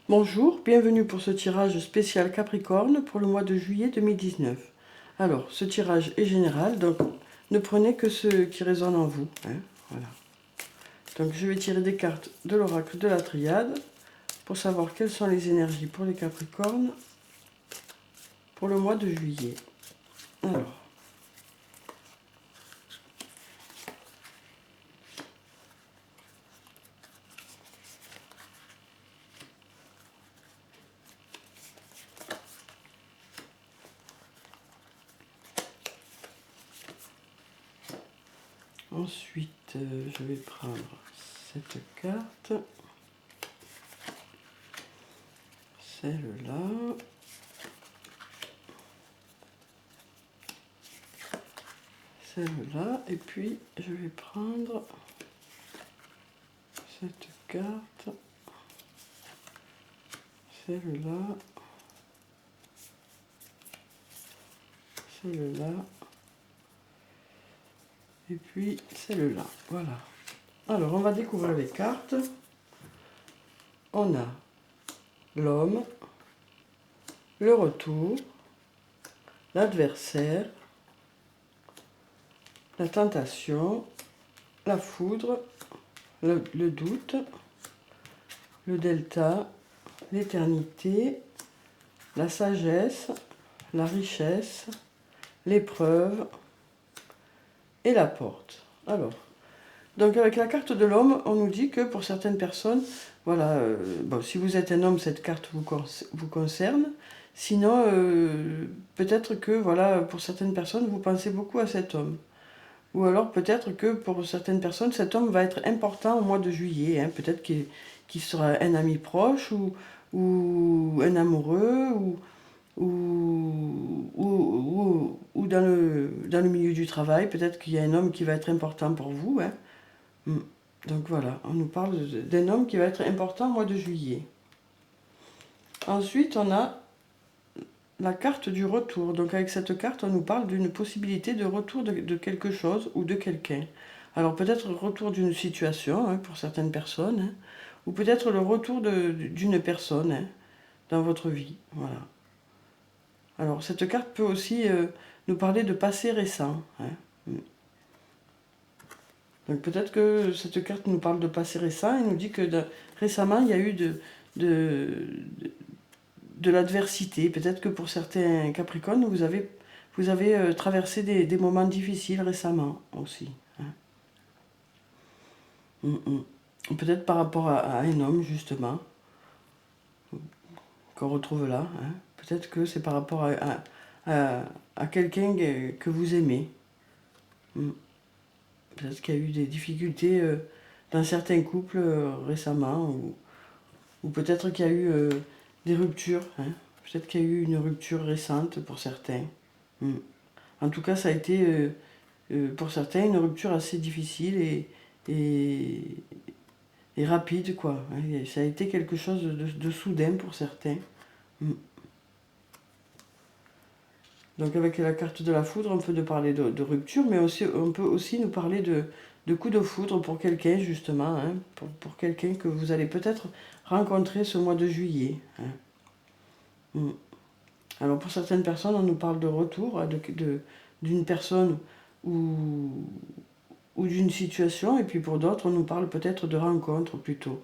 Bonjour, bienvenue pour ce tirage spécial Capricorne pour le mois de juillet 2019. Alors, ce tirage est général, donc ne prenez que ceux qui résonnent en vous. Voilà. Donc, je vais tirer des cartes de l'oracle de la Triade pour savoir quelles sont les énergies pour les Capricornes pour le mois de juillet. Alors, ensuite, je vais prendre cette carte, celle-là, celle-là, et puis je vais prendre cette carte, celle-là, celle-là, et puis celle-là. Voilà. Alors, on va découvrir les cartes. On a l'homme, le retour, l'adversaire, la tentation, la foudre, le doute, le delta, l'éternité, la sagesse, la richesse, l'épreuve et la porte. Alors, donc avec la carte de l'homme, on nous dit que pour certaines personnes, voilà, bon, si vous êtes un homme, cette carte vous concerne. Sinon, peut-être que, voilà, pour certaines personnes, vous pensez beaucoup à cet homme. Ou alors peut-être que pour certaines personnes, cet homme va être important au mois de juillet. Hein. Peut-être qu'il sera un ami proche ou un amoureux ou dans le milieu du travail. Peut-être qu'il y a un homme qui va être important pour vous. Hein. Donc voilà, on nous parle d'un homme qui va être important au mois de juillet. Ensuite, on a la carte du retour. Donc avec cette carte, on nous parle d'une possibilité de retour de quelque chose ou de quelqu'un. Alors peut-être le retour d'une situation hein, pour certaines personnes, hein, ou peut-être le retour d'une personne hein, dans votre vie. Voilà. Alors cette carte peut aussi nous parler de passé récent. Hein. Donc peut-être que cette carte nous parle de passé récent et nous dit que récemment il y a eu de l'adversité. Peut-être que pour certains Capricornes, vous avez traversé des moments difficiles récemment aussi. Hein. Peut-être par rapport à un homme, justement, qu'on retrouve là. Hein. Peut-être que c'est par rapport à quelqu'un que vous aimez. Peut-être qu'il y a eu des difficultés dans certains couples récemment, ou peut-être qu'il y a eu des ruptures. Hein. Peut-être qu'il y a eu une rupture récente pour certains. En tout cas, ça a été pour certains une rupture assez difficile et rapide, quoi. Hein. Ça a été quelque chose de soudain pour certains. Donc avec la carte de la foudre, on peut parler de rupture, mais aussi, on peut aussi nous parler de coup de foudre pour quelqu'un, justement, hein, pour quelqu'un que vous allez peut-être rencontrer ce mois de juillet. Hein. Alors pour certaines personnes, on nous parle de retour d'une personne ou d'une situation, et puis pour d'autres, on nous parle peut-être de rencontre plutôt,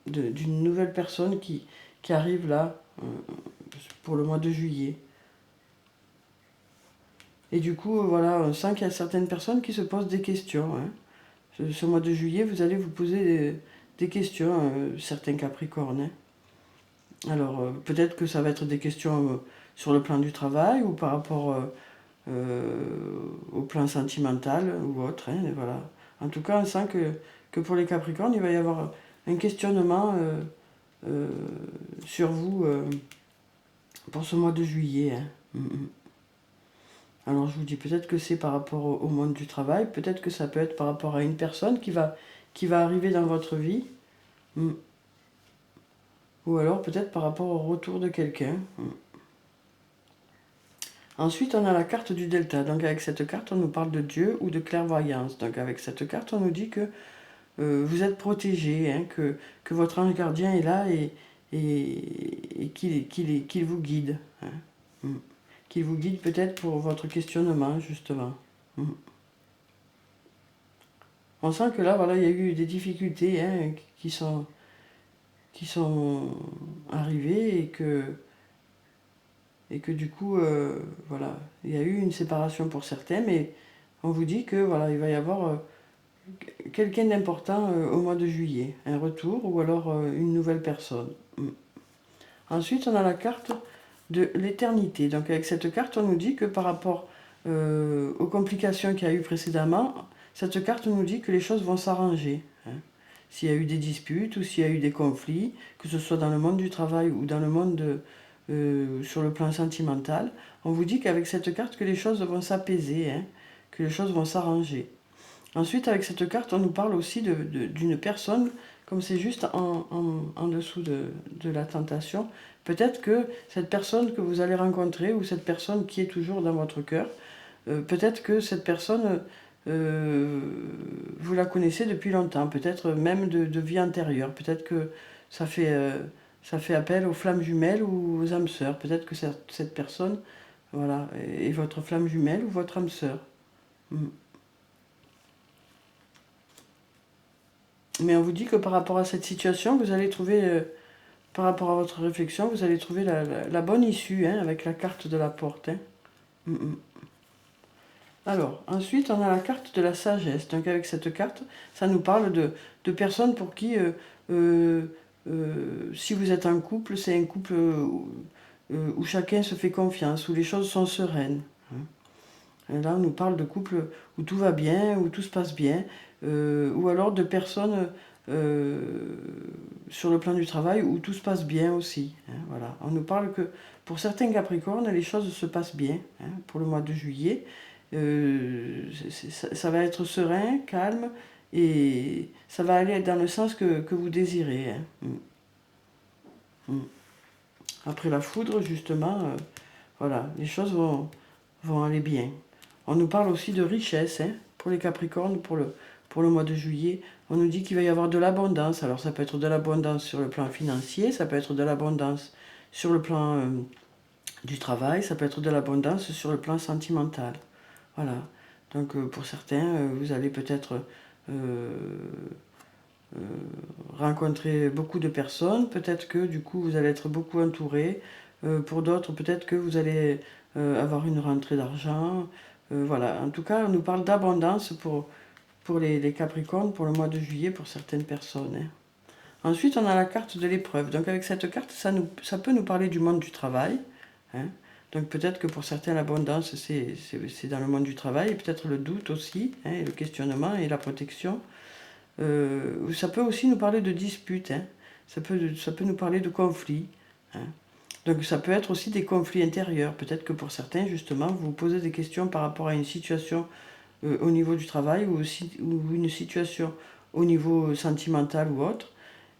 d'une nouvelle personne qui arrive là pour le mois de juillet. Et du coup, voilà, on sent qu'il y a certaines personnes qui se posent des questions. Hein. Ce mois de juillet, vous allez vous poser des questions, certains Capricornes. Hein. Alors, peut-être que ça va être des questions sur le plan du travail ou par rapport au plan sentimental ou autre. Hein, voilà. En tout cas, on sent que pour les Capricornes, il va y avoir un questionnement sur vous pour ce mois de juillet. Hein. Alors je vous dis, peut-être que c'est par rapport au monde du travail, peut-être que ça peut être par rapport à une personne qui va arriver dans votre vie, ou alors peut-être par rapport au retour de quelqu'un. Ensuite, on a la carte du delta. Donc avec cette carte, on nous parle de Dieu ou de clairvoyance. Donc avec cette carte, on nous dit que vous êtes protégé, hein, que votre ange gardien est là et qu'il vous guide. Hein. Qu'il vous guide peut-être pour votre questionnement, justement. On sent que là, voilà, il y a eu des difficultés hein, qui sont arrivées et que du coup, voilà, il y a eu une séparation pour certains, mais on vous dit que voilà, il va y avoir quelqu'un d'important au mois de juillet, un retour ou alors une nouvelle personne. Ensuite, on a la carte de l'éternité. Donc avec cette carte, on nous dit que par rapport aux complications qu'il y a eu précédemment, cette carte nous dit que les choses vont s'arranger. Hein. S'il y a eu des disputes ou s'il y a eu des conflits, que ce soit dans le monde du travail ou dans le monde sur le plan sentimental, on vous dit qu'avec cette carte que les choses vont s'apaiser, hein, que les choses vont s'arranger. Ensuite, avec cette carte, on nous parle aussi d'une personne, comme c'est juste en dessous de la tentation. Peut-être que cette personne que vous allez rencontrer, ou cette personne qui est toujours dans votre cœur, peut-être que cette personne, vous la connaissez depuis longtemps, peut-être même de vie antérieure. Peut-être que ça fait appel aux flammes jumelles ou aux âmes sœurs. Peut-être que cette personne, voilà, est votre flamme jumelle ou votre âme sœur. Mais on vous dit que par rapport à cette situation, vous allez trouver, par rapport à votre réflexion, vous allez trouver la bonne issue hein, avec la carte de la porte. Hein. Alors, ensuite, on a la carte de la sagesse. Donc avec cette carte, ça nous parle de personnes pour qui, si vous êtes en couple, c'est un couple où chacun se fait confiance, où les choses sont sereines. Hein. Et là, on nous parle de couple où tout va bien, où tout se passe bien, ou alors de personnes sur le plan du travail où tout se passe bien aussi. Hein, voilà. On nous parle que pour certains Capricornes, les choses se passent bien hein, pour le mois de juillet. Ça va être serein, calme, et ça va aller dans le sens que vous désirez. Hein. Après la foudre, justement, voilà, les choses vont aller bien. On nous parle aussi de richesse hein, pour les Capricornes, pour le mois de juillet. On nous dit qu'il va y avoir de l'abondance. Alors ça peut être de l'abondance sur le plan financier, ça peut être de l'abondance sur le plan du travail, ça peut être de l'abondance sur le plan sentimental. Voilà. Donc pour certains, vous allez peut-être rencontrer beaucoup de personnes. Peut-être que du coup, vous allez être beaucoup entouré. Pour d'autres, peut-être que vous allez avoir une rentrée d'argent. Voilà. En tout cas, on nous parle d'abondance pour les Capricornes, pour le mois de juillet, pour certaines personnes. Hein. Ensuite, on a la carte de l'épreuve. Donc avec cette carte, ça peut nous parler du monde du travail. Hein. Donc peut-être que pour certains, l'abondance, c'est dans le monde du travail, et peut-être le doute aussi, hein, et le questionnement et la protection. Ça peut aussi nous parler de disputes, hein. Ça peut nous parler de conflits. Hein. Donc ça peut être aussi des conflits intérieurs. Peut-être que pour certains, justement, vous vous posez des questions par rapport à une situation au niveau du travail ou une situation au niveau sentimental ou autre.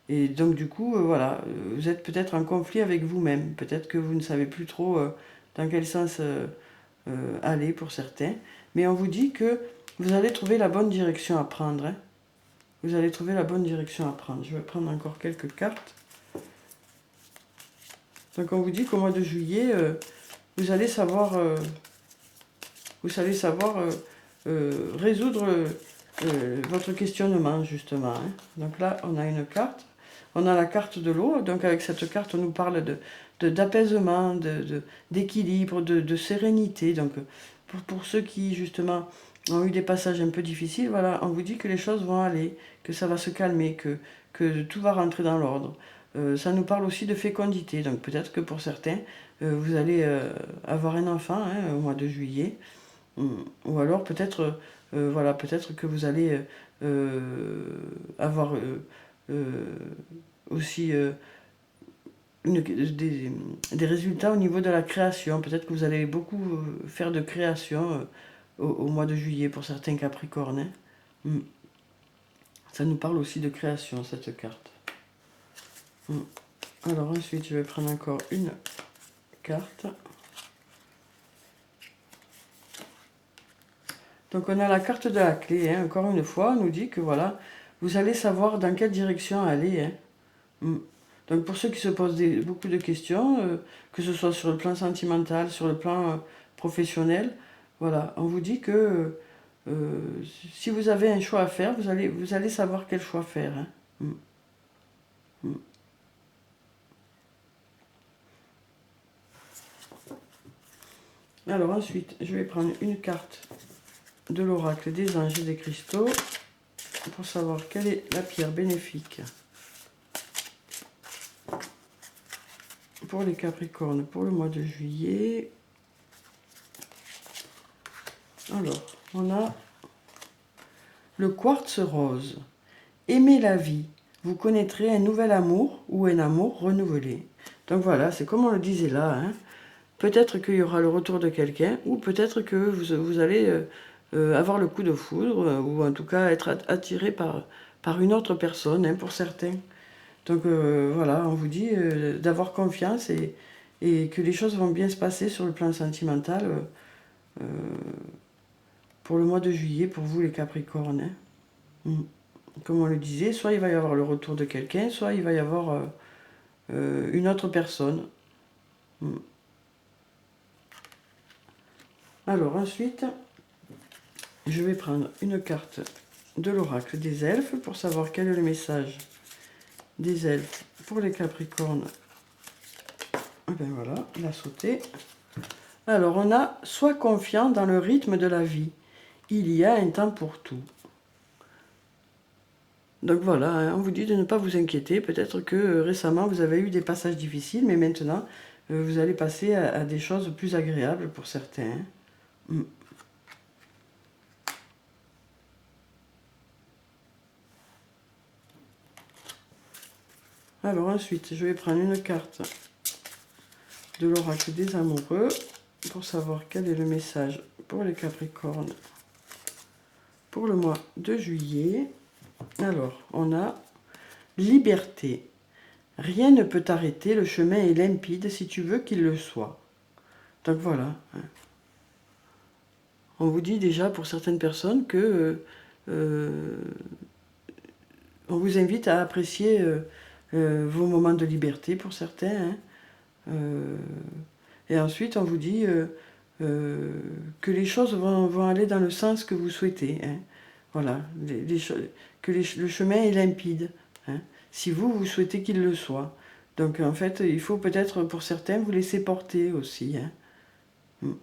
Et donc du coup, voilà, vous êtes peut-être en conflit avec vous-même. Peut-être que vous ne savez plus trop dans quel sens aller pour certains. Mais on vous dit que vous allez trouver la bonne direction à prendre. Hein. Vous allez trouver la bonne direction à prendre. Je vais prendre encore quelques cartes. Donc on vous dit qu'au mois de juillet, vous allez savoir résoudre votre questionnement, justement. Hein. Donc là, on a une carte. On a la carte de l'eau. Donc avec cette carte, on nous parle d'apaisement, d'équilibre, de sérénité. Donc pour ceux qui, justement, ont eu des passages un peu difficiles, voilà, on vous dit que les choses vont aller, que ça va se calmer, que tout va rentrer dans l'ordre. Ça nous parle aussi de fécondité. Donc peut-être que pour certains, vous allez avoir un enfant hein, au mois de juillet. Ou alors peut-être voilà, peut-être que vous allez avoir aussi des résultats au niveau de la création. Peut-être que vous allez beaucoup faire de création au mois de juillet pour certains Capricornes. Hein. Ça nous parle aussi de création, cette carte. Alors ensuite, je vais prendre encore une carte. Donc on a la carte de la clé, hein. Encore une fois, on nous dit que voilà, vous allez savoir dans quelle direction aller. Hein. Donc pour ceux qui se posent beaucoup de questions, que ce soit sur le plan sentimental, sur le plan professionnel, voilà, on vous dit que si vous avez un choix à faire, vous allez savoir quel choix faire. Hein. Mm. Mm. Alors ensuite, je vais prendre une carte de l'oracle des anges et des cristaux pour savoir quelle est la pierre bénéfique pour les Capricornes pour le mois de juillet. Alors, on a le quartz rose. Aimez la vie, vous connaîtrez un nouvel amour ou un amour renouvelé. Donc voilà, c'est comme on le disait là. Hein. Peut-être qu'il y aura le retour de quelqu'un ou peut-être que vous allez avoir le coup de foudre ou en tout cas être attiré par une autre personne hein, pour certains. Donc voilà, on vous dit d'avoir confiance et que les choses vont bien se passer sur le plan sentimental pour le mois de juillet, pour vous les Capricornes. Hein. Comme on le disait, soit il va y avoir le retour de quelqu'un, soit il va y avoir une autre personne. Alors ensuite, je vais prendre une carte de l'oracle des elfes pour savoir quel est le message des elfes pour les Capricornes. Et bien voilà, il a sauté. Alors on a « Sois confiant dans le rythme de la vie. Il y a un temps pour tout. » Donc voilà, hein, on vous dit de ne pas vous inquiéter. Peut-être que récemment vous avez eu des passages difficiles, mais maintenant vous allez passer à des choses plus agréables pour certains. Hein. Alors ensuite, je vais prendre une carte de l'oracle des amoureux pour savoir quel est le message pour les Capricornes pour le mois de juillet. Alors, on a liberté. Rien ne peut t'arrêter, le chemin est limpide si tu veux qu'il le soit. Donc voilà. On vous dit déjà pour certaines personnes que on vous invite à apprécier vos moments de liberté pour certains. Hein. Et ensuite, on vous dit que les choses vont aller dans le sens que vous souhaitez. Hein. Voilà, le chemin est limpide. Hein. Si vous souhaitez qu'il le soit. Donc en fait, il faut peut-être pour certains vous laisser porter aussi. Hein.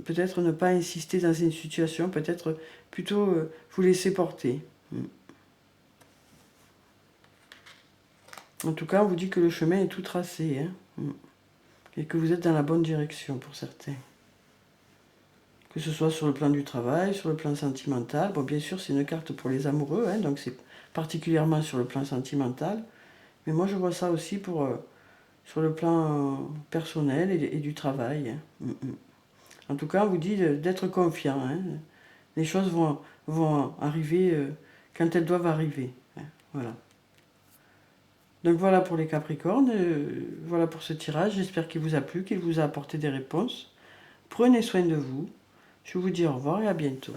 Peut-être ne pas insister dans une situation, peut-être plutôt vous laisser porter. En tout cas, on vous dit que le chemin est tout tracé. Hein. Et que vous êtes dans la bonne direction pour certains. Que ce soit sur le plan du travail, sur le plan sentimental. Bon, bien sûr, c'est une carte pour les amoureux, hein, donc c'est particulièrement sur le plan sentimental. Mais moi, je vois ça aussi sur le plan personnel et du travail. Hein. En tout cas, on vous dit d'être confiant. Hein. Les choses vont arriver quand elles doivent arriver. Hein. Voilà. Donc voilà pour les Capricornes, voilà pour ce tirage. J'espère qu'il vous a plu, qu'il vous a apporté des réponses. Prenez soin de vous. Je vous dis au revoir et à bientôt.